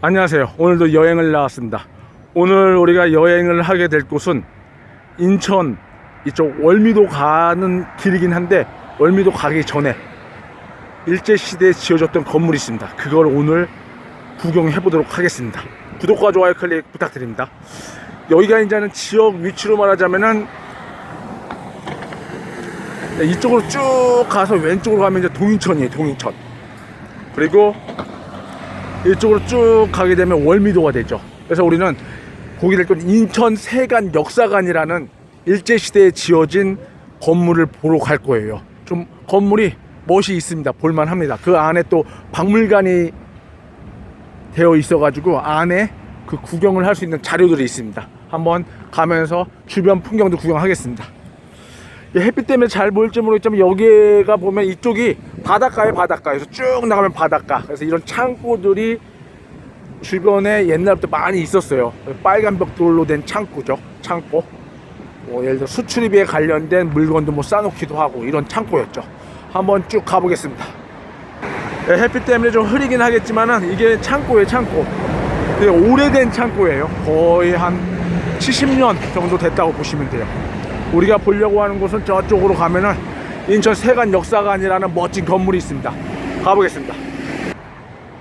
안녕하세요. 오늘도 여행을 나왔습니다. 오늘 우리가 여행을 하게 될 곳은 인천 이쪽 월미도 가는 길이긴 한데, 월미도 가기 전에 일제시대에 지어졌던 건물이 있습니다. 그걸 오늘 구경해 보도록 하겠습니다. 구독과 좋아요 클릭 부탁드립니다. 여기가 이제는 지역 위치로 말하자면은 이쪽으로 쭉 가서 왼쪽으로 가면 이제 동인천이에요. 동인천. 그리고 이쪽으로 쭉 가게 되면 월미도가 되죠. 그래서 우리는 보게 될 건 인천 세관 역사관이라는 일제시대에 지어진 건물을 보러 갈 거예요. 좀 건물이 멋이 있습니다. 볼만합니다. 그 안에 또 박물관이 되어 있어가지고 안에 그 구경을 할 수 있는 자료들이 있습니다. 한번 가면서 주변 풍경도 구경하겠습니다. 햇빛 때문에 잘 보일지 모르겠지만 여기가 보면 이쪽이 바닷가에 바닷가에서 쭉 나가면 바닷가. 그래서 이런 창고들이 주변에 옛날부터 많이 있었어요. 빨간 벽돌로 된 창고죠. 창고. 예를 들어 수출입에 관련된 물건도 뭐 싸놓기도 하고 이런 창고였죠. 한번 쭉 가보겠습니다. 햇빛 때문에 좀 흐리긴 하겠지만은 이게 창고예요. 창고. 되게 오래된 창고예요. 거의 한 70년 정도 됐다고 보시면 돼요. 우리가 보려고 하는 곳은 저쪽으로 가면은 인천 세관 역사관이라는 멋진 건물이 있습니다. 가보겠습니다.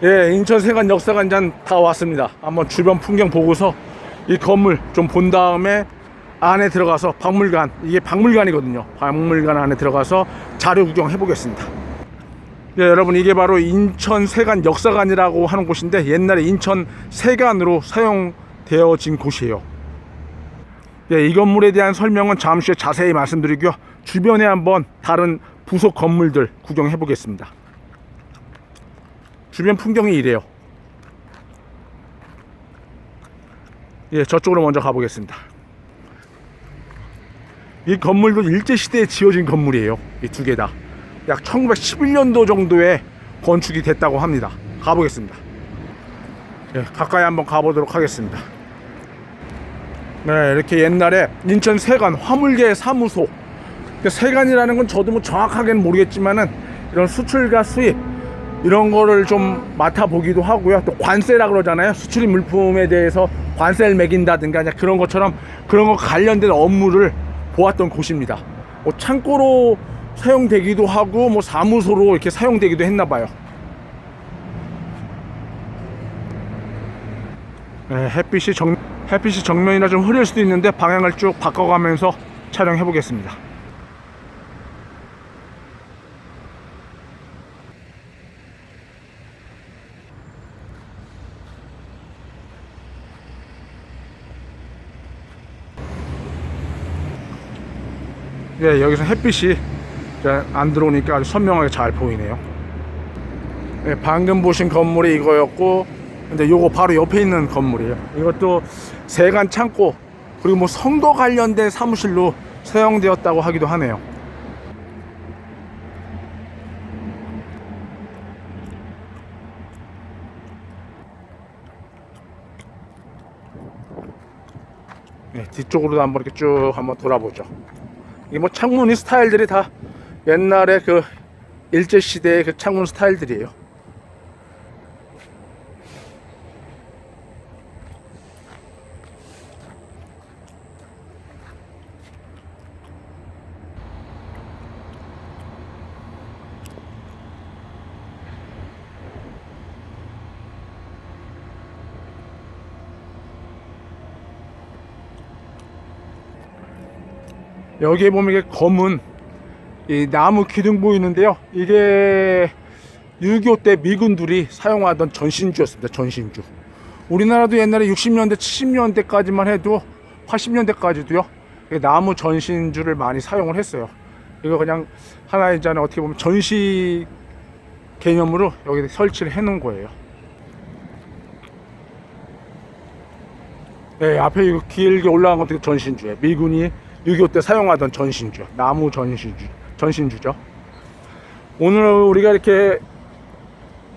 예, 인천 세관 역사관장 다 왔습니다. 한번 주변 풍경 보고서 이 건물 좀 본 다음에 안에 들어가서 박물관, 이게 박물관이거든요. 박물관 안에 들어가서 자료 구경 해보겠습니다. 예, 여러분, 이게 바로 인천 세관 역사관이라고 하는 곳인데 옛날에 인천 세관으로 사용되어진 곳이에요. 예, 이 건물에 대한 설명은 잠시 후에 자세히 말씀드리고요. 주변에 한번 다른 부속 건물들 구경해 보겠습니다. 주변 풍경이 이래요. 예, 저쪽으로 먼저 가보겠습니다. 이 건물도 일제시대에 지어진 건물이에요. 이 두 개 다. 약 1911년도 정도에 건축이 됐다고 합니다. 가보겠습니다. 예, 가까이 한번 가보도록 하겠습니다. 네, 이렇게 옛날에 인천 세관 화물계 사무소, 세관이라는 건 저도 뭐 정확하게는 모르겠지만은 이런 수출과 수입 이런 거를 좀 맡아보기도 하고요. 또 관세라 그러잖아요. 수출입 물품에 대해서 관세를 매긴다든가 그런 것처럼 그런 거 관련된 업무를 보았던 곳입니다. 뭐 창고로 사용되기도 하고 뭐 사무소로 이렇게 사용되기도 했나 봐요. 네, 햇빛이 정면이라 좀 흐릴 수도 있는데 방향을 쭉 바꿔가면서 촬영해 보겠습니다. 네, 여기서 햇빛이 안 들어오니까 아주 선명하게 잘 보이네요. 네, 방금 보신 건물이 이거였고, 근데 요거 바로 옆에 있는 건물이에요. 이것도 세관 창고 그리고 뭐 선거 관련된 사무실로 사용되었다고 하기도 하네요. 네, 뒤쪽으로도 한번 이렇게 쭉 한번 돌아보죠. 이 뭐 창문 스타일들이 다 옛날에 그 일제시대의 그 창문 스타일들이에요. 여기에 보면 이게 검은 이 나무 기둥 보이는데요. 이게 6.25 때 미군들이 사용하던 전신주였습니다. 전신주. 우리나라도 옛날에 60년대, 70년대까지만 해도 80년대까지도요. 나무 전신주를 많이 사용을 했어요. 이거 그냥 하나의 이제 어떻게 보면 전시 개념으로 여기 설치를 해 놓은 거예요. 네, 앞에 이거 길게 올라간 것도 전신주예요. 미군이 6.25 때 사용하던 전신주, 나무 전신주죠. 오늘 우리가 이렇게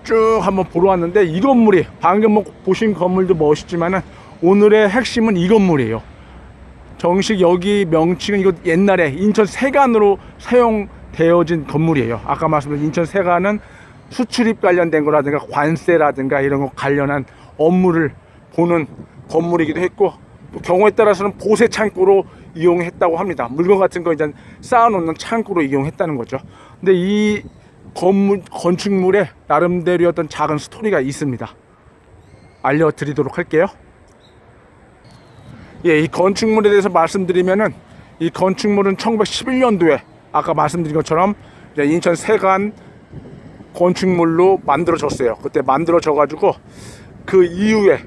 쭉 한번 보러 왔는데 이 건물이 방금 뭐 보신 건물도 멋있지만은 오늘의 핵심은 이 건물이에요. 정식 여기 명칭은 이거 옛날에 인천 세관으로 사용되어진 건물이에요. 아까 말씀드린 인천 세관은 수출입 관련된 거라든가 관세라든가 이런 거 관련한 업무를 보는 건물이기도 했고, 또 경우에 따라서는 보세 창고로 이용했다고 합니다. 물건 같은 거 이제 쌓아놓는 창고로 이용했다는 거죠. 근데 이 건축물에 나름대로 어떤 작은 스토리가 있습니다. 알려드리도록 할게요. 이 건축물에 대해서 말씀드리면은, 이 건축물은 1911년도에 아까 말씀드린 것처럼 인천 세관 건축물로 만들어졌어요. 그때 만들어져가지고 그 이후에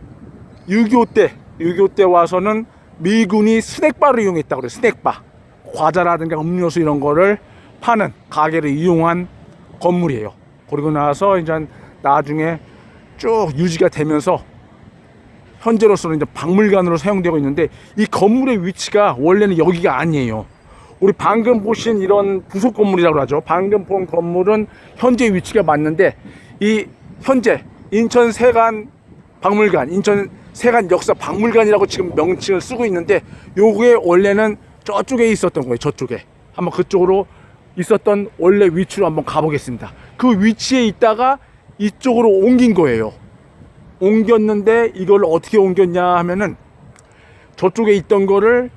6.25 때 와서는 미군이 스낵바를 이용했다고 그래요. 스낵바, 과자라든가 음료수 이런 거를 파는 가게를 이용한 건물이에요. 그리고 나서 이제 나중에 쭉 유지가 되면서 현재로서는 이제 박물관으로 사용되고 있는데, 이 건물의 위치가 원래는 여기가 아니에요. 우리 방금 보신 이런 부속 건물이라고 하죠. 방금 본 건물은 현재 위치가 맞는데, 이 현재 인천 세관 박물관, 인천 세관 역사 박물관이라고 지금 명칭을 쓰고 있는데, 요게 원래는 저쪽에 있었던 거예요. 저쪽에. 한번 그쪽으로 있었던 원래 위치로 한번 가보겠습니다. 그 위치에 있다가 이쪽으로 옮긴 거예요. 옮겼는데 이걸 어떻게 옮겼냐 하면은, 저쪽에 있던 거를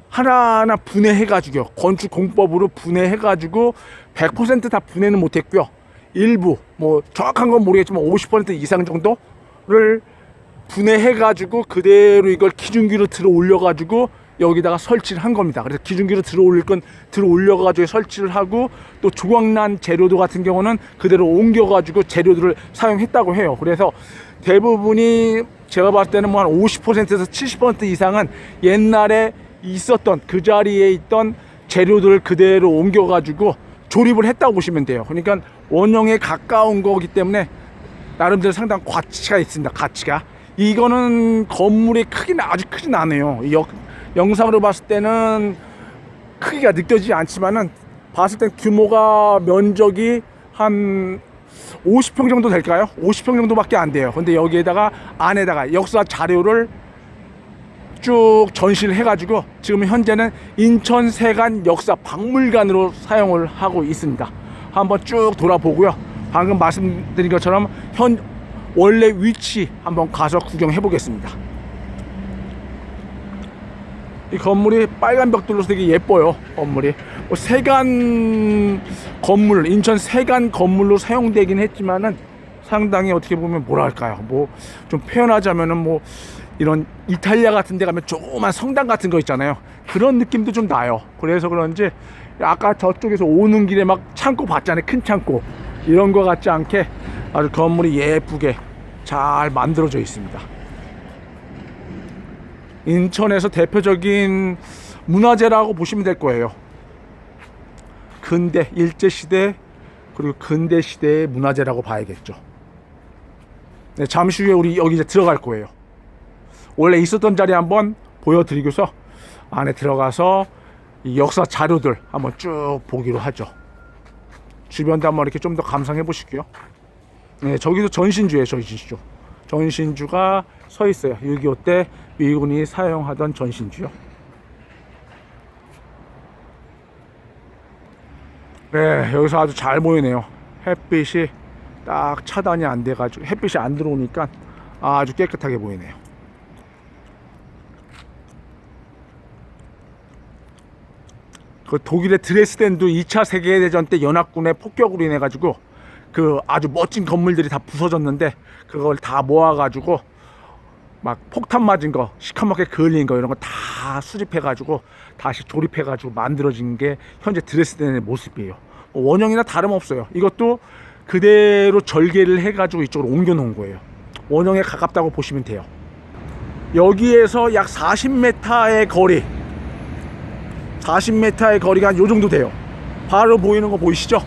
하나하나 분해해가지고요. 건축공법으로 분해해가지고 100% 다 분해는 못했고요. 일부, 뭐 정확한 건 모르겠지만 50% 이상 정도를 분해해가지고 그대로 이걸 기중기로 들어 올려가지고 여기다가 설치를 한 겁니다. 그래서 기중기로 들어 올릴 건 들어 올려가지고 설치를 하고, 또 조각난 재료도 같은 경우는 그대로 옮겨가지고 재료들을 사용했다고 해요. 그래서 대부분이 제가 봤을 때는 뭐 한 50%에서 70% 이상은 옛날에 있었던 그 자리에 있던 재료들을 그대로 옮겨가지고 조립을 했다고 보시면 돼요. 그러니까 원형에 가까운 거기 때문에 나름대로 상당히 가치가 있습니다. 가치가. 이거는 건물의 크기는 아주 크진 않아요. 영상으로 봤을 때는 크기가 느껴지지 않지만은, 봤을 땐 규모가, 면적이 한 50평 정도 될까요? 50평 정도밖에 안 돼요. 근데 여기에다가 안에다가 역사 자료를 쭉 전시를 해가지고 지금 현재는 인천 세관 역사 박물관으로 사용을 하고 있습니다. 한번 쭉 돌아보고요. 방금 말씀드린 것처럼 원래 위치 한번 가서 구경해 보겠습니다. 이 건물이 빨간 벽돌로서 되게 예뻐요. 건물이 세관 건물, 인천 세관 건물로 사용되긴 했지만은 상당히 어떻게 보면 뭐랄까요, 뭐 좀 표현하자면은 뭐 이런 이탈리아 같은 데 가면 조그만 성당 같은 거 있잖아요. 그런 느낌도 좀 나요. 그래서 그런지 아까 저쪽에서 오는 길에 막 창고 봤잖아요. 큰 창고, 이런 거 같지 않게 아주 건물이 예쁘게 잘 만들어져 있습니다. 인천에서 대표적인 문화재라고 보시면 될 거예요. 근대, 일제시대 그리고 근대시대의 문화재라고 봐야겠죠. 네, 잠시 후에 우리 여기 이제 들어갈 거예요. 원래 있었던 자리 한번 보여드리고서 안에 들어가서 이 역사 자료들 한번 쭉 보기로 하죠. 주변도 한번 이렇게 좀 더 감상해 보실게요. 네, 저기도 전신주예요. 전신주. 전신주가 서 있어요. 6.25 때 미군이 사용하던 전신주요. 네, 여기서 아주 잘 보이네요. 햇빛이 딱 차단이 안 돼가지고 햇빛이 안 들어오니까 아주 깨끗하게 보이네요. 그 독일의 드레스덴도 2차 세계대전 때 연합군의 폭격으로 인해 가지고 그 아주 멋진 건물들이 다 부서졌는데, 그걸 다 모아가지고 막 폭탄 맞은 거, 시커멓게 그을린 거 이런 거 다 수집해가지고 다시 조립해가지고 만들어진 게 현재 드레스덴의 모습이에요. 원형이나 다름없어요. 이것도 그대로 절개를 해가지고 이쪽으로 옮겨 놓은 거예요. 원형에 가깝다고 보시면 돼요. 여기에서 약 40m의 거리, 40m의 거리가 요 정도 돼요. 바로 보이는 거 보이시죠?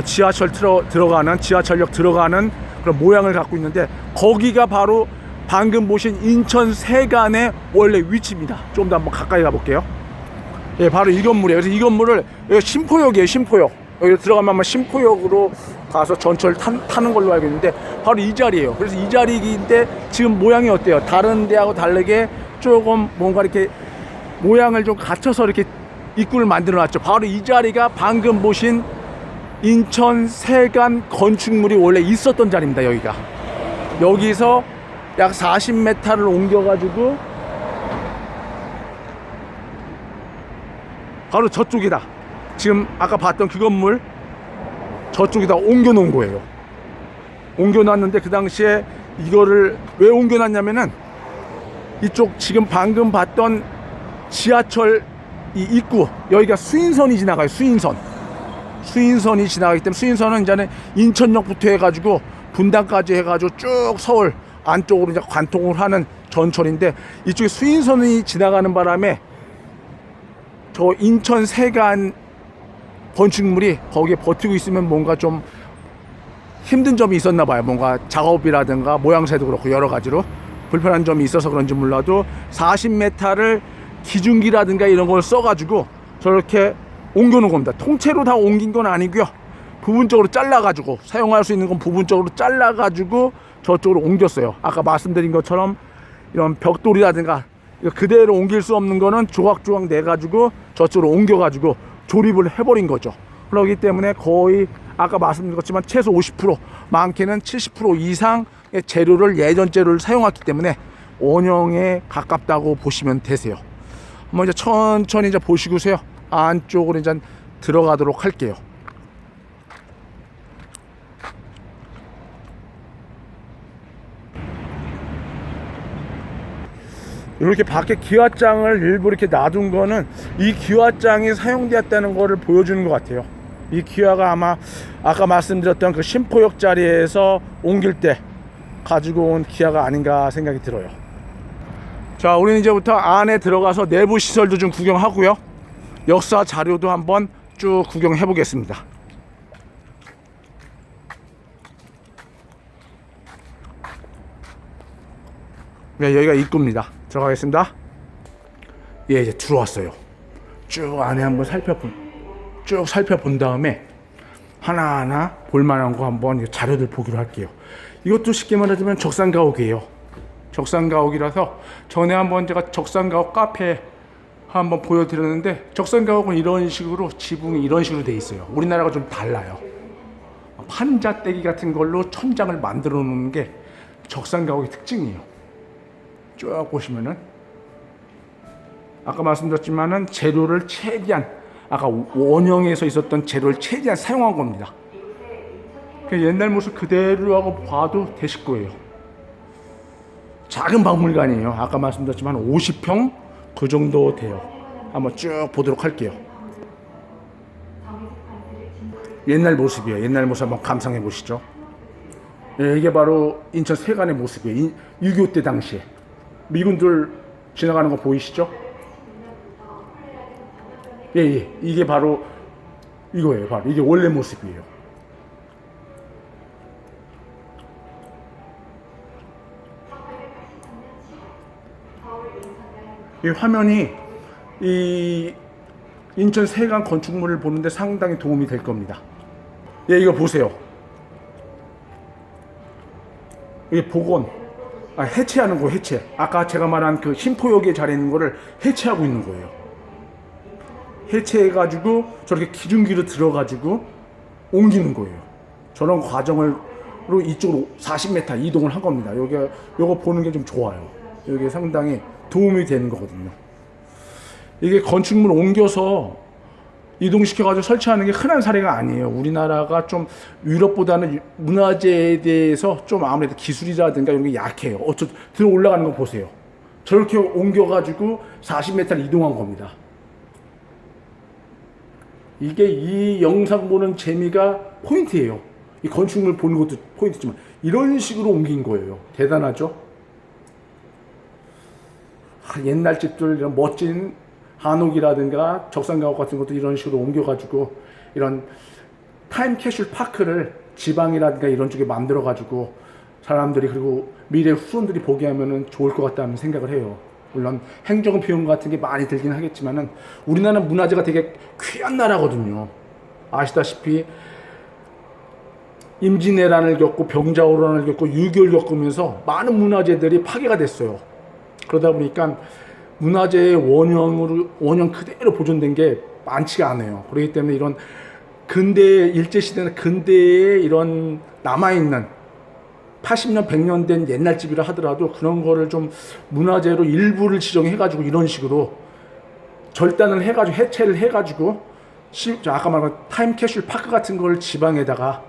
지하철 들어가는, 지하철역 들어가는 그런 모양을 갖고 있는데, 거기가 바로 방금 보신 인천 세관의 원래 위치입니다. 좀 더 한번 가까이 가볼게요. 예, 바로 이 건물이에요. 그래서 이 건물을, 여기 심포역이에요. 심포역. 여기 들어가면 아마 심포역으로 가서 전철 타는 걸로 알고 있는데, 바로 이 자리예요. 그래서 이 자리인데 지금 모양이 어때요? 다른 데하고 다르게 조금 뭔가 이렇게 모양을 좀 갖춰서 이렇게 입구를 만들어 놨죠. 바로 이 자리가 방금 보신 인천 세관 건축물이 원래 있었던 자리입니다. 여기서 약 40m를 옮겨가지고 바로 저쪽이다. 지금 아까 봤던 그 건물 저쪽에다 옮겨 놓은 거예요. 옮겨 놨는데 그 당시에 이거를 왜 옮겨 놨냐면은 이쪽 지금 방금 봤던 지하철 이 입구 여기가 수인선이 지나가요. 수인선이 지나가기 때문에 수인선은 이제는 인천역부터 해가지고 분당까지 해가지고 쭉 서울 안쪽으로 이제 관통을 하는 전철인데 이쪽에 수인선이 지나가는 바람에 저 인천 세관 건축물이 거기에 버티고 있으면 뭔가 좀 힘든 점이 있었나 봐요. 뭔가 작업이라든가 모양새도 그렇고 여러 가지로 불편한 점이 있어서 그런지 몰라도 40m를 기중기라든가 이런 걸 써가지고 저렇게 옮겨놓은 겁니다. 통째로 다 옮긴 건 아니고요. 부분적으로 잘라가지고 사용할 수 있는 건 부분적으로 잘라가지고 저쪽으로 옮겼어요. 아까 말씀드린 것처럼 이런 벽돌이라든가 그대로 옮길 수 없는 거는 조각조각 내가지고 저쪽으로 옮겨가지고 조립을 해버린 거죠. 그렇기 때문에 거의 아까 말씀드린 것지만 최소 50% 많게는 70% 이상의 재료를 예전 재료를 사용했기 때문에 원형에 가깝다고 보시면 되세요. 한번 이제 천천히 이제 보시고서요. 안쪽으로 이제 들어가도록 할게요. 이렇게 밖에 기와장을 일부러 이렇게 놔둔 거는 이 기와장이 사용되었다는 거를 보여주는 것 같아요. 이 기와가 아마 아까 말씀드렸던 그 신포역 자리에서 옮길 때 가지고 온 기와가 아닌가 생각이 들어요. 자, 우리는 이제부터 안에 들어가서 내부 시설도 좀 구경하고요. 역사 자료도 한번 쭉 구경해 보겠습니다. 네, 여기가 입구입니다. 들어가겠습니다. 예, 이제 들어왔어요. 쭉 안에 한번 살펴본 다음에 하나하나 볼만한 거 한번 자료들 보기로 할게요. 이것도 쉽게 말하자면 적산가옥이에요. 적산가옥이라서 전에 한번 제가 적산가옥 카페 한번 보여드렸는데 적산가옥은 이런 식으로 지붕이 이런 식으로 돼 있어요. 우리나라가 좀 달라요. 판자떼기 같은 걸로 천장을 만들어 놓는 게 적산가옥의 특징이에요. 쭉 보시면은 아까 말씀드렸지만은 재료를 최대한 아까 원형에서 있었던 재료를 최대한 사용한 겁니다. 옛날 모습 그대로 하고 봐도 되실 거예요. 작은 박물관이에요. 아까 말씀드렸지만 50평 그 정도 돼요. 한번 쭉 보도록 할게요. 옛날 모습이에요. 옛날 모습 한번 감상해 보시죠. 예, 이게 바로 인천 세관의 모습이에요. 6.25 때 당시에 미군들 지나가는 거 보이시죠? 예, 이게 바로 이거예요. 바로 이게 원래 모습이에요. 이 화면이 이 인천 세관 건축물을 보는데 상당히 도움이 될 겁니다. 예, 이거 보세요. 이게 복원, 해체하는 거 해체. 아까 제가 말한 그 신포역에 자리에 있는 거를 해체하고 있는 거예요. 해체해가지고 저렇게 기중기로 들어가지고 옮기는 거예요. 저런 과정으로 이쪽으로 40m 이동을 한 겁니다. 요거 보는 게 좀 좋아요. 이게 상당히 도움이 되는 거거든요. 이게 건축물 옮겨서 이동시켜가지고 설치하는 게 흔한 사례가 아니에요. 우리나라가 좀 유럽보다는 문화재에 대해서 좀 아무래도 기술이라든가 이런 게 약해요. 들어 올라가는 거 보세요. 저렇게 옮겨가지고 40m를 이동한 겁니다. 이게 이 영상 보는 재미가 포인트예요. 이 건축물 보는 것도 포인트지만 이런 식으로 옮긴 거예요. 대단하죠? 옛날 집들 이런 멋진 한옥이라든가 적산가옥 같은 것도 이런 식으로 옮겨가지고 이런 타임캡슐 파크를 지방이라든가 이런 쪽에 만들어가지고 사람들이 그리고 미래 후손들이 보게 하면은 좋을 것 같다는 생각을 해요. 물론 행정 비용 같은 게 많이 들긴 하겠지만은 우리나라는 문화재가 되게 귀한 나라거든요. 아시다시피 임진왜란을 겪고 병자호란을 겪고 6.25를 겪으면서 많은 문화재들이 파괴가 됐어요. 그러다 보니까 문화재의 원형 그대로 보존된 게 많지가 않아요. 그렇기 때문에 이런 근대 일제시대나 근대에 이런 남아있는 80년 100년 된 옛날 집이라 하더라도 그런 거를 좀 문화재로 일부를 지정해가지고 이런 식으로 절단을 해가지고 해체를 해가지고 아까 말한 타임캡슐 파크 같은 걸 지방에다가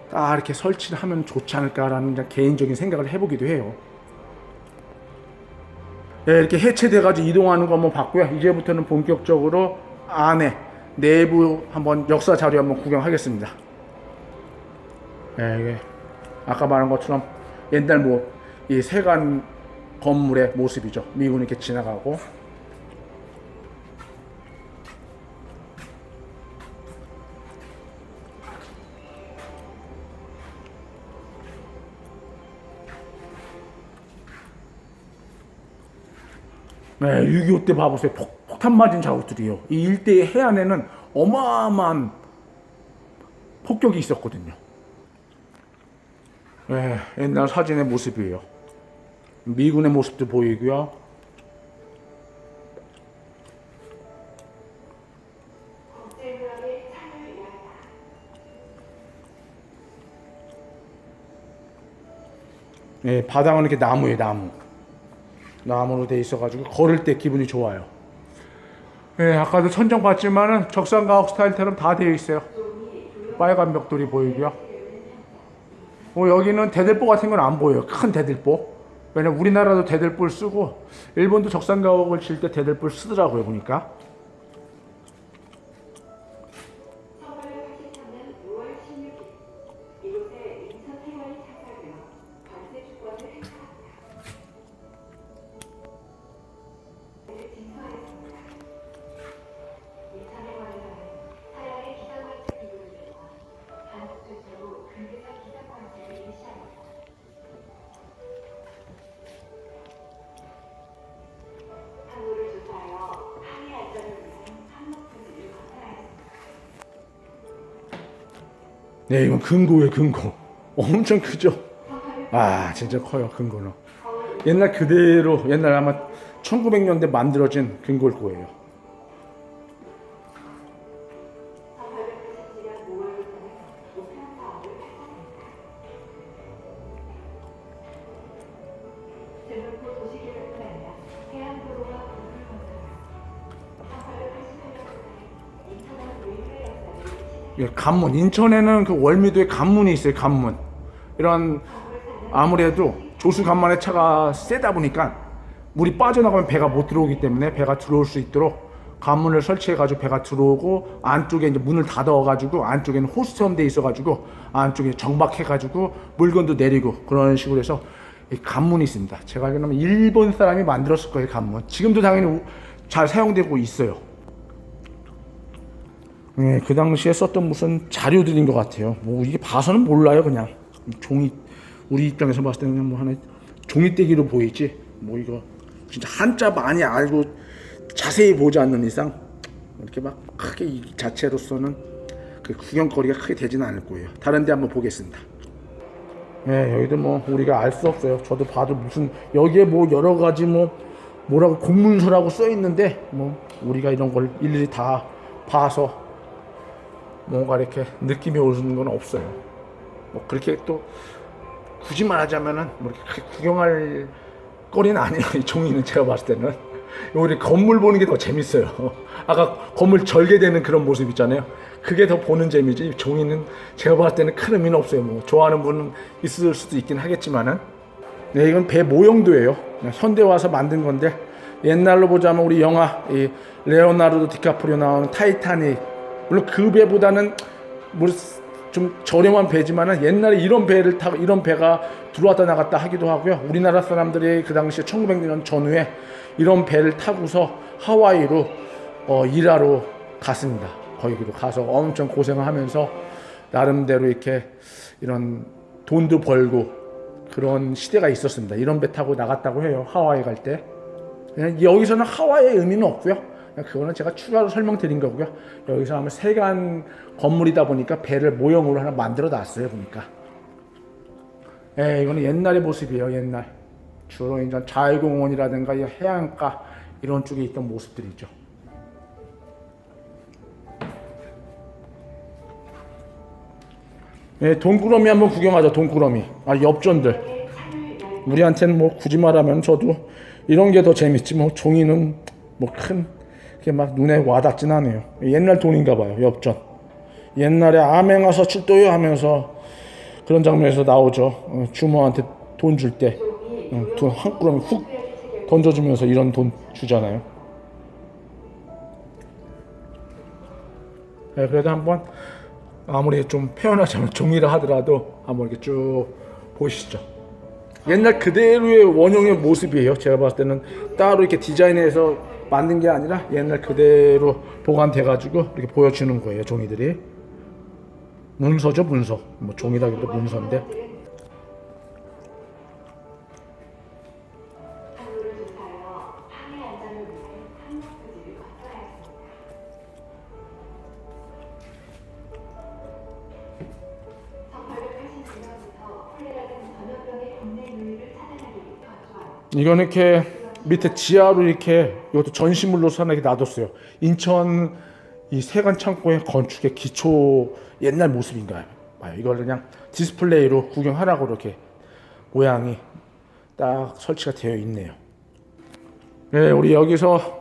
딱 이렇게 설치를 하면 좋지 않을까라는 그냥 개인적인 생각을 해보기도 해요. 네, 이렇게 해체돼가지고 이동하는 거 한번 봤고요. 이제부터는 본격적으로 안에 내부 한번 역사 자료 한번 구경하겠습니다. 네, 이게 아까 말한 것처럼 옛날 뭐 이 세관 건물의 모습이죠. 미군이 이렇게 지나가고. 네, 6.25 때 봐보세요. 폭탄 맞은 자국들이요. 이 일대의 해안에는 어마어마한 폭격이 있었거든요. 네, 옛날 사진의 모습이에요. 미군의 모습도 보이고요. 네, 바닥은 이렇게 나무예요, 나무로 돼 있어가지고 걸을 때 기분이 좋아요. 네, 아까도 천정 봤지만은 적산가옥 스타일처럼 다 되어 있어요. 빨간 벽돌이 보이고요. 여기는 대들보 같은 건 안 보여요. 큰 대들보. 왜냐면 우리나라도 대들보를 쓰고 일본도 적산가옥을 칠 때 대들보를 쓰더라고요, 보니까. 네, 이건 금고예요, 금고. 엄청 크죠? 아, 진짜 커요, 금고는. 옛날 그대로, 옛날 아마 1900년대 만들어진 금고일 거예요. 예, 관문. 인천에는 그 월미도에 관문이 있어요. 관문. 이런 아무래도 조수 간만에 차가 세다 보니까 물이 빠져나가면 배가 못 들어오기 때문에 배가 들어올 수 있도록 관문을 설치해가지고 배가 들어오고 안쪽에 이제 문을 닫아가지고 안쪽에는 호스처럼 돼 있어가지고 안쪽에 정박해가지고 물건도 내리고 그런 식으로 해서 관문이 있습니다. 제가 알기로는 일본 사람이 만들었을 거예요. 관문. 지금도 당연히 잘 사용되고 있어요. 네, 그 당시에 썼던 무슨 자료들인 것 같아요. 뭐 이게 봐서는 몰라요, 그냥 종이. 우리 입장에서 봤을 때는 뭐 하나 종이떼기로 보이지. 뭐 이거 진짜 한자 많이 알고 자세히 보지 않는 이상 이렇게 막 크게 이 자체로서는 그 구경거리가 크게 되지는 않을 거예요. 다른데 한번 보겠습니다. 네, 여기도 뭐 우리가 알 수 없어요. 저도 봐도 무슨 여기에 뭐 여러 가지 뭐 뭐라고 공문서라고 써 있는데 뭐 우리가 이런 걸 일일이 다 봐서 뭔가 이렇게 느낌이 오는 건 없어요. 뭐 그렇게 또 굳이 말하자면은 뭐 이렇게 구경할 거리는 아니에요. 이 종이는 제가 봤을 때는 우리 건물 보는 게 더 재밌어요. 아까 건물 절개되는 그런 모습 있잖아요. 그게 더 보는 재미지. 종이는 제가 봤을 때는 큰 의미는 없어요. 뭐 좋아하는 분은 있을 수도 있긴 하겠지만은. 네, 이건 배 모형도예요. 현대 와서 만든 건데 옛날로 보자면 우리 영화 이 레오나르도 디카프리오 나오는 타이타닉, 물론 그 배보다는 뭐 좀 저렴한 배지만은 옛날에 이런 배를 타고 이런 배가 들어왔다 나갔다 하기도 하고요. 우리나라 사람들이 그 당시에 1900년 전후에 이런 배를 타고서 하와이로 일하러 갔습니다. 거기로 가서 엄청 고생을 하면서 나름대로 이렇게 이런 돈도 벌고 그런 시대가 있었습니다. 이런 배 타고 나갔다고 해요. 하와이 갈 때. 그냥 여기서는 하와이의 의미는 없고요. 그거는 제가 추가로 설명드린 거고요. 여기서 아마 세관 건물이다 보니까 배를 모형으로 하나 만들어 놨어요, 보니까. 예, 이거는 옛날의 모습이에요, 옛날. 주로 이제 자유공원이라든가 해안가 이런 쪽에 있던 모습들이죠. 예, 돈꾸러미 한번 구경하자. 돈꾸러미. 아, 엽전들. 우리한테는 뭐 굳이 말하면 저도 이런 게 더 재밌지. 뭐 종이는 뭐 큰 그게 막 눈에 와닿진 않아요. 옛날 돈인가 봐요. 엽전. 옛날에 암행어사 출도요 하면서 그런 장면에서 나오죠. 주모한테 돈 줄 때 돈 한 꾸러미 훅 던져주면서 이런 돈 주잖아요. 네, 그래도 한번 아무리 좀 표현하자면 종이라 하더라도 한번 이렇게 쭉 보시죠. 옛날 그대로의 원형의 모습이에요. 제가 봤을 때는 따로 이렇게 디자인해서 만든 게 아니라 옛날 그대로 보관돼 가지고 이렇게 보여주는 거예요. 종이들이 문서죠. 문서. 뭐 종이라기도 문서인데. 이거는 이렇게 밑에 지하로 이렇게 이것도 전시물로 이렇게 놔뒀어요. 인천 이 세관 창고의 건축의 기초 옛날 모습인가요? 봐요. 이걸 그냥 디스플레이로 구경하라고 이렇게 모양이 딱 설치가 되어 있네요. 네, 우리 여기서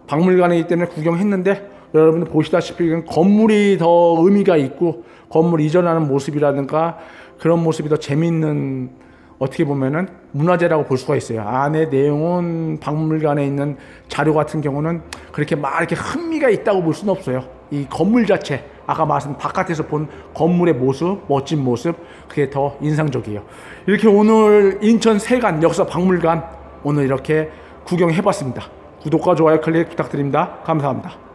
박물관이기 때문에 구경했는데 여러분들 보시다시피 건물이 더 의미가 있고 건물 이전하는 모습이라든가 그런 모습이 더 재밌는 어떻게 보면은 문화재라고 볼 수가 있어요. 안에 내용은 박물관에 있는 자료 같은 경우는 그렇게 막 이렇게 흥미가 있다고 볼 수는 없어요. 이 건물 자체, 아까 말씀 바깥에서 본 건물의 모습, 멋진 모습, 그게 더 인상적이에요. 이렇게 오늘 인천 세관 역사 박물관 오늘 이렇게 구경해봤습니다. 구독과 좋아요 클릭 부탁드립니다. 감사합니다.